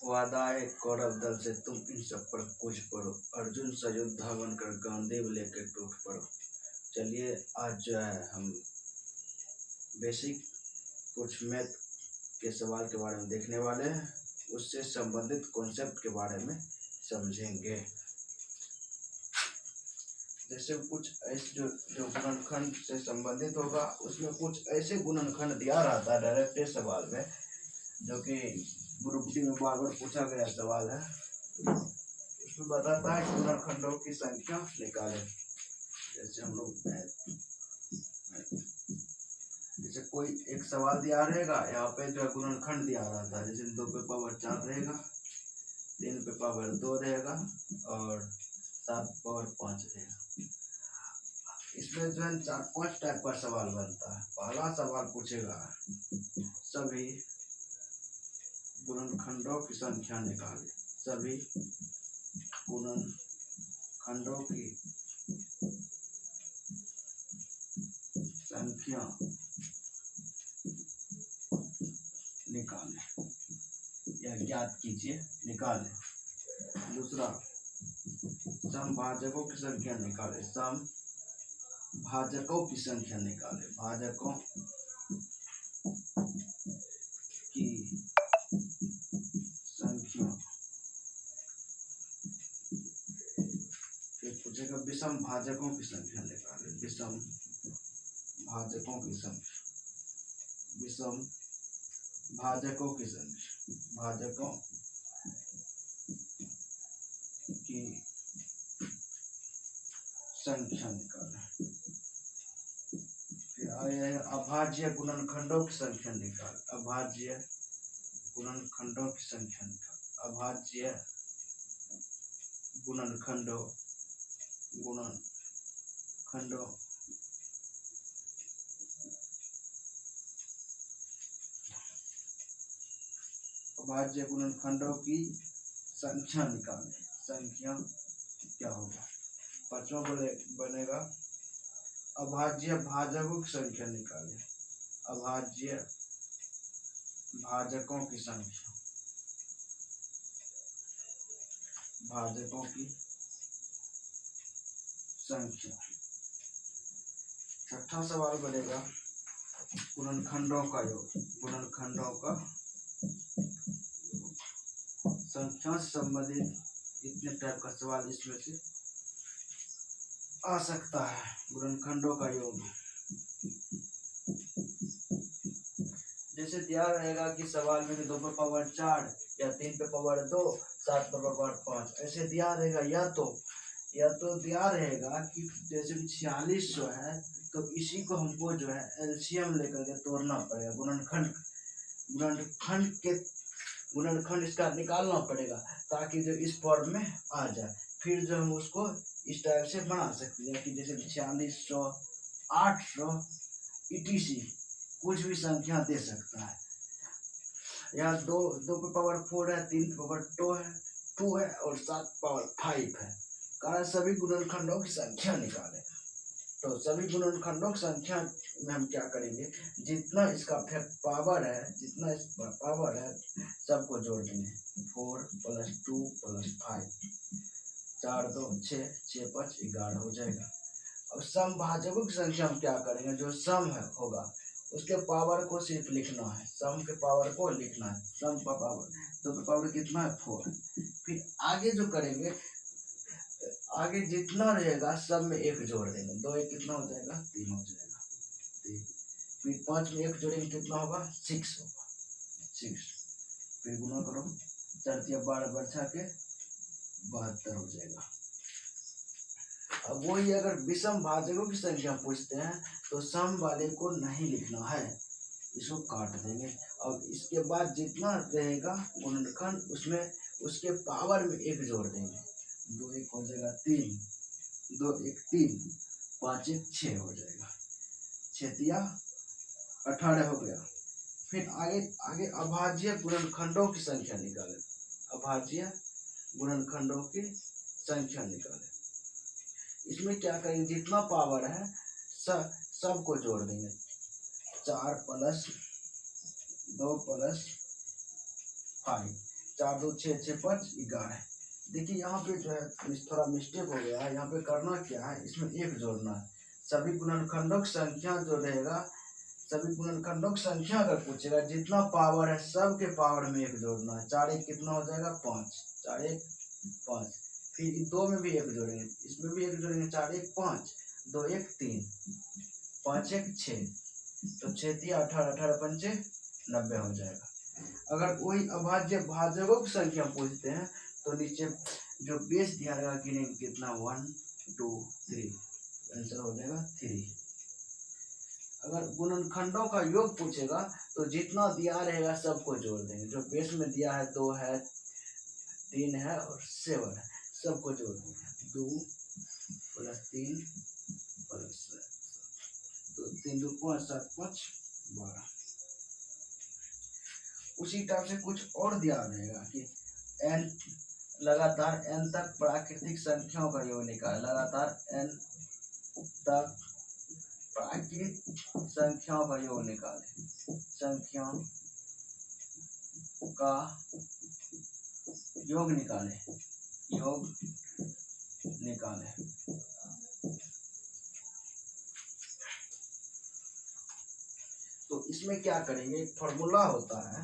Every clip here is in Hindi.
वादा है कौरव दल से तुम इन सब पर कूच पड़ो, अर्जुन सयोद्धा बनकर गांडीव लेके टूट पड़ो। चलिए आज जो है हम बेसिक कुछ मैथ के सवाल के बारे में देखने वाले हैं, उससे संबंधित कॉन्सेप्ट के बारे में समझेंगे। जैसे कुछ ऐसे जो गुणनखंड से संबंधित होगा, उसमें कुछ ऐसे गुणनखंड दिया रहता है डायरेक्ट सवाल में, जो कि ग्रुप डी में बार बार पूछा गया सवाल है। उसमें बताता है गुणनखंडों की संख्या निकालें। जैसे हम लोग जैसे कोई एक सवाल दिया रहेगा, यहाँ पे जो गुणनखंड दिया रहता है, जैसे 2 पे पावर 4 रहेगा, 3 पे पावर 2 रहेगा और 7 पावर 5 रहेगा। इसमें जो है 4-5 टाइप का सवाल बनता है। पहला सवाल पूछेगा सभी गुणनखंडों की संख्या निकालें। सभी गुणनखंडों की संख्या निकालें या ज्ञात कीजिए, निकालें। दूसरा, समभाजकों की संख्या निकालें। समभाजकों की संख्या निकालें। भाजकों की संख्या। फिर पूछेगा विषम भाजकों की संख्या निकालें। विषम भाजकों की संख्या। विषम भाजकों की संख्या। भाजकों की संख्या निकालें। फिर आया है अभाज्य गुणनखंडों की संख्या निकाल। अभाज्य गुणनखंडों की संख्या निकाल। अभाज्य गुणनखंडों अभाज्य गुणनखंडों की संख्या निकालें। संख्या क्या होगा? पांचवा बनेगा अभाज्य भाजकों की संख्या निकालें। अभाज्य भाजकों की संख्या। भाजकों की संख्या। छठा सवाल बनेगा गुणनखंडों का योग। गुणनखंडों का संख्या से संबंधित इतने टाइप का सवाल इसमें से आ सकता है। गुणनखंडों का योग जैसे दिया रहेगा कि सवाल में 2 पे पावर 4 या 3 पे पावर 2, 7 पे पावर 5 ऐसे दिया रहेगा। या तो दिया रहेगा कि जैसे 46 जो है, तो इसी को हमको जो है एलसीएम लेकर के तोड़ना पड़ेगा। गुणनखंड इसका निकालना पड़ेगा ताकि जो इस फॉर्म में आ जाए। फिर जो हम उसको इस टाइप से बना सकते हैं कि जैसे 4600, 800 etc कुछ भी संख्या दे सकता है। यहाँ 2 पे पावर 4 है, 3 पे पावर 2 है और 7 पावर 5 है। कारण सभी गुणनखंडों की संख्या निकालें। तो सभी गुणनखंडों की संख्या में हम क्या करेंगे, जितना इसका पावर है सबको जोड़ देंगे। 4 + 2 + 5, 4 2 6, 6 5 11 हो जाएगा। अब समभाजकों की संख्या हम क्या करेंगे, जो सम होगा उसके पावर को सिर्फ लिखना है। सम के पावर को लिखना है। सम का पावर 2 पे पावर कितना है 4। फिर आगे जो करेंगे, आगे जितना रहेगा सब में 1 जोड़ देंगे। 2 1 कितना हो जाएगा 3 हो जाएगा 3। फिर 5 में 1 जोड़ेंगे कितना होगा 6 होगा 6। फिर गुना करो, 4 × 12 बढ़ा के 72 हो जाएगा। अब वही अगर विषम भाजकों की संख्या पूछते हैं तो सम वाले को नहीं लिखना है, इसको काट देंगे। और इसके बाद जितना रहेगा गुणनखंड, उसमें उसके पावर में 1 जोड़ देंगे। 2 1 हो जाएगा 3, 2 1 3, 5 1 6 हो जाएगा। 6 × 18 हो गया। फिर आगे अभाज्य गुणनखंडों की संख्या निकालें। अभाज्य गुणनखंडों की संख्या निकालें। इसमें क्या करेंगे, जितना पावर है सबको जोड़ देंगे। 4 + 2 + 5 4 2 6 6 5 11। देखिए यहाँ पे जो है थोड़ा मिस्टेक हो गया है। यहाँ पे करना क्या है, इसमें एक जोड़ना है। सभी गुणनखंडों की संख्या जो रहेगा, सभी गुणनखंडों की संख्या अगर पूछेगा, जितना पावर है सब के पावर में एक जोड़ना है। 4 1 कितना हो जाएगा 5, 4 1 5। फिर 2 में भी एक जोड़ेंगे, इसमें भी एक जोड़ेंगे, 4 1 5, 2 1 3, 5 1 6, तो 6 3 18, 18 5 90 हो जाएगा। अगर वही अभाज्य भाजकों की संख्या पूछते हैं तो नीचे जो बेस दिया रहेगा गिनेंगे कितना 1 2 3, आंसर हो जाएगा 3। अगर गुणनखंडों का योग पूछेगा तो जितना दिया रहेगा सबको जोड़ देंगे। जो बेस में दिया है 2 है 3 है और 7 है, सबको जोड़ देंगे। 2 + 3 + 2 3 2 5 7 5 12। उसी टाइप से कुछ और दिया रहेगा कि n लगातार n तक प्राकृतिक संख्याओं का योग निकाल, लगातार n तक प्राकृतिक संख्याओं का योग निकाले, संख्याओं का योग निकाले, योग निकाले। तो इसमें क्या करेंगे, एक फॉर्मूला होता है,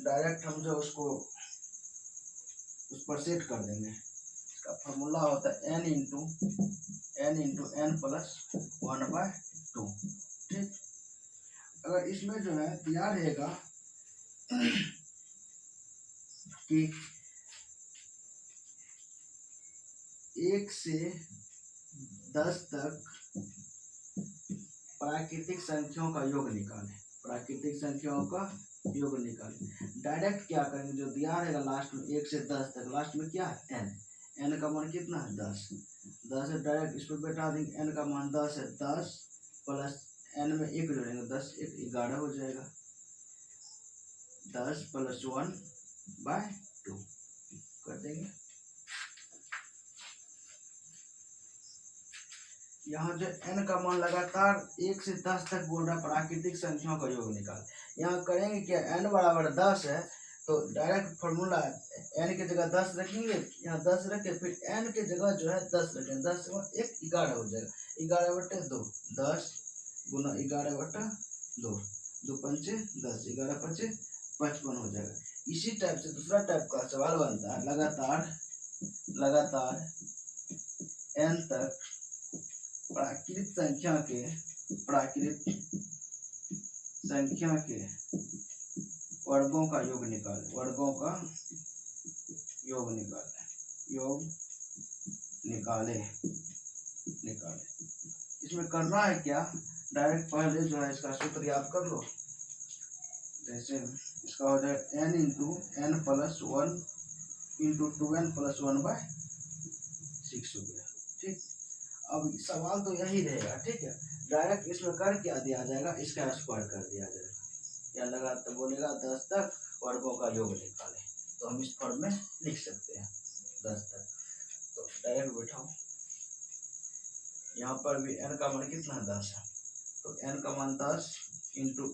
डायरेक्ट हम जो उसको उस पर सेट कर देंगे। इसका फॉर्मूला होता है n इंटू n प्लस 1/2। ठीक, अगर इसमें जो है दिया रहेगा कि 1 से 10 तक प्राकृतिक संख्याओं का योग निकालें, प्राकृतिक संख्याओं का योग निकालें। डायरेक्ट क्या करेंगे, जो दिया रहेगा लास्ट में 1 से 10 तक, लास्ट में क्या है n का मान कितना है 10 है, डायरेक्ट इस पर बैठा देंगे। n का मान 10 है, 10 प्लस n में 1 जोड़ेंगे, 10 1 11 हो जाएगा। 10 + 1/2 कर देंगे। यहाँ जो n का मान लगातार 1 से 10 तक बोल रहा है प्राकृतिक संख्याओं का योग निकाल। यहाँ करेंगे क्या, n बराबर 10 है तो डायरेक्ट फॉर्मूला n की जगह 10 रखेंगे, यहाँ 10 रखे, फिर n की जगह जो है 10 रखेंगे, 10 से 1 11 हो जाएगा। 11/2, 10 गुना 11/2, 2 पंचे 10, 11 पंचे 55 हो जाएगा। इसी टाइप से दूसरा टाइप का सवाल बनता है, लगातार n तक प्राकृतिक संख्या के वर्गों का योग निकाले, वर्गों का योग निकाले। इसमें करना है क्या, डायरेक्ट पहले जो है इसका सूत्र याद कर लो। जैसे इसका हो जाएगा n into n plus 1 into 2n plus 1/6 हो गया। ठीक, अब सवाल तो यही रहेगा। ठीक है, डायरेक्ट इसमें कर क्या दिया जाएगा, इसका स्क्वायर कर दिया जाएगा, या लगा तो बोलेगा 10 तक वर्गों का योग निकाले, तो हम इस फॉर्म में लिख सकते हैं 10 तक। तो डायरेक्ट बैठाओ, यहाँ पर भी n का मान कितना 10 है, तो n का मान 10 इंटू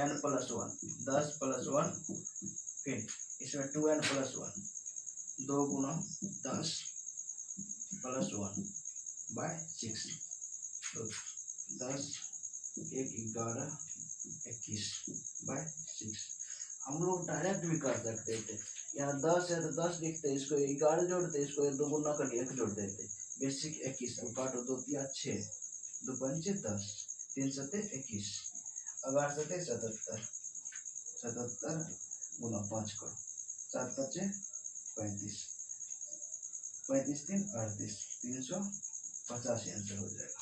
n प्लस 1, 10 + 1, फिर इसमें 2n + 1, 2 गुना 10 + 1/6, तो 10 1 11 21/6। हम लोग डायरेक्ट भी कर सकते थे, यहाँ 10 है तो 10 लिखते, इसको 11 जोड़ते, इसको 2 गुना करके 1 जोड़ देते, बेसिक 21। अब काटो, 2 3 6, 2 पंचे 10, 3 7 21, 11 7 77, 77 गुना 5 करो, 7 5 35, 35 3 38, 385 आंसर हो जाएगा।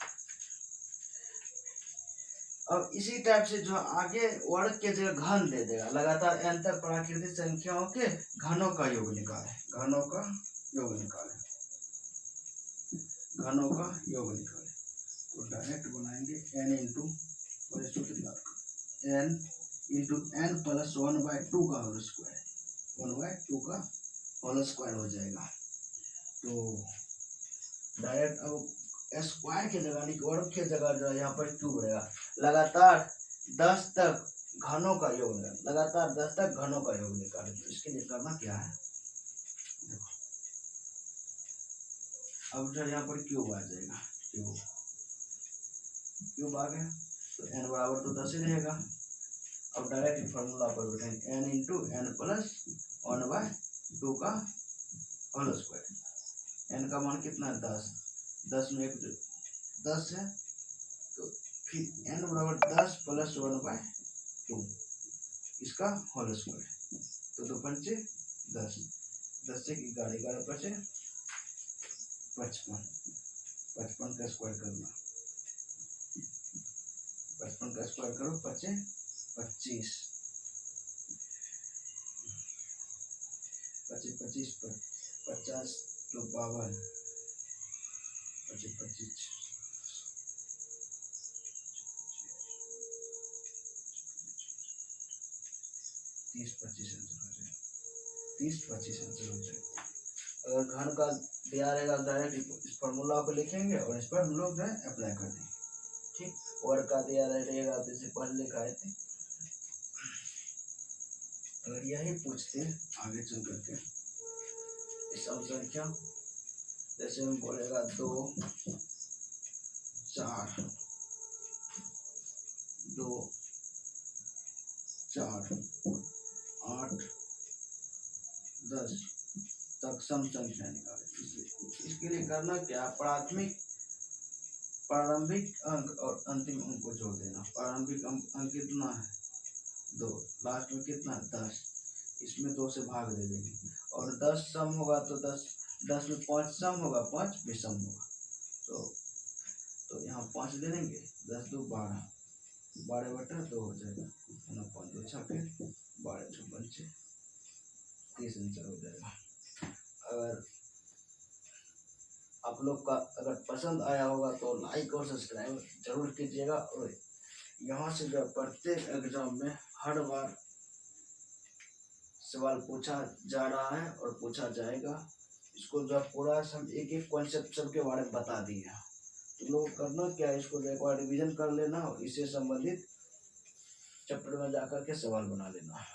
अब इसी टाइप से जो आगे वर्ग के जगह घन दे देगा, लगातार n तक प्राकृतिक संख्याओं के घनों का योग निकाले, घनों का योग निकाले। तो डायरेक्ट बनाएंगे n into n into n plus 1/2 का होल स्क्वायर, 1/2 का होल स्क्वायर हो जाएगा। तो डायरेक्ट अब स्क्वायर की जगह वर्ग की जगह जो है यहाँ पर क्यूब रहेगा। लगातार 10 तक घनों का योग निकाल, लगातार 10 तक घनों का योग निकालें। तो इसके लिए करना क्या है, देखो अब जो यहाँ पर क्यूब आ जाएगा, क्यूब आ गया तो n बराबर तो 10 ही रहेगा। अब डायरेक्ट फॉर्मूला पर बैठेंगे, n इंटू एन प्लस 1/2 का होल स्क्वायर। n का मान कितना है 10, 10 में 10 है, तो फिर n बराबर 10 प्लस 1/2 इसका होल स्क्वायर। तो 2 पंचे 10, 10 से 11 बचे 55, 55 का स्क्वायर करना, 55 का स्क्वायर करो 25, 25 25 50 तो 52, 25 25 30 25 आंसर हो जाएगा, 30 25 आंसर हो जाएगा। अगर घन का दिया रहेगा डायरेक्ट इस फॉर्मूला को लिखेंगे और इस पर हम लोग जो है अप्लाई कर देंगे, ठीक। वर्ग का दिया रहेगा तो इसे पहले लिखाए थे। अगर यही पूछते आगे चल करके इस संख्या, जैसे हम बोलेगा 2 4 2 4 8 10 तक सम संख्या निकाले। इसके लिए करना क्या, प्रारंभिक अंक और अंतिम अंक को जोड़ देना। प्रारंभिक अंक कितना है 2, लास्ट में कितना 10, इसमें 2 से भाग दे देंगे। और 10 सम होगा तो 10 में 5 सम होगा, 5 विषम होगा, तो यहाँ 5 दे देंगे, 10 2 12, 12/2 हो जाएगा, 5 2 6 12 6 पंचे 30 आंसर हो जाएगा। अगर आप लोग का अगर पसंद आया होगा तो लाइक और सब्सक्राइब जरूर कीजिएगा। और यहाँ से जो प्रत्येक एग्जाम में हर बार सवाल पूछा जा रहा है और पूछा जाएगा, इसको जो पूरा सब एक एक कॉन्सेप्ट सब के बारे में बता दिए हैं। तो लोग करना क्या, इसको एक बार रिविजन कर लेना और इससे संबंधित चैप्टर में जाकर के सवाल बना लेना।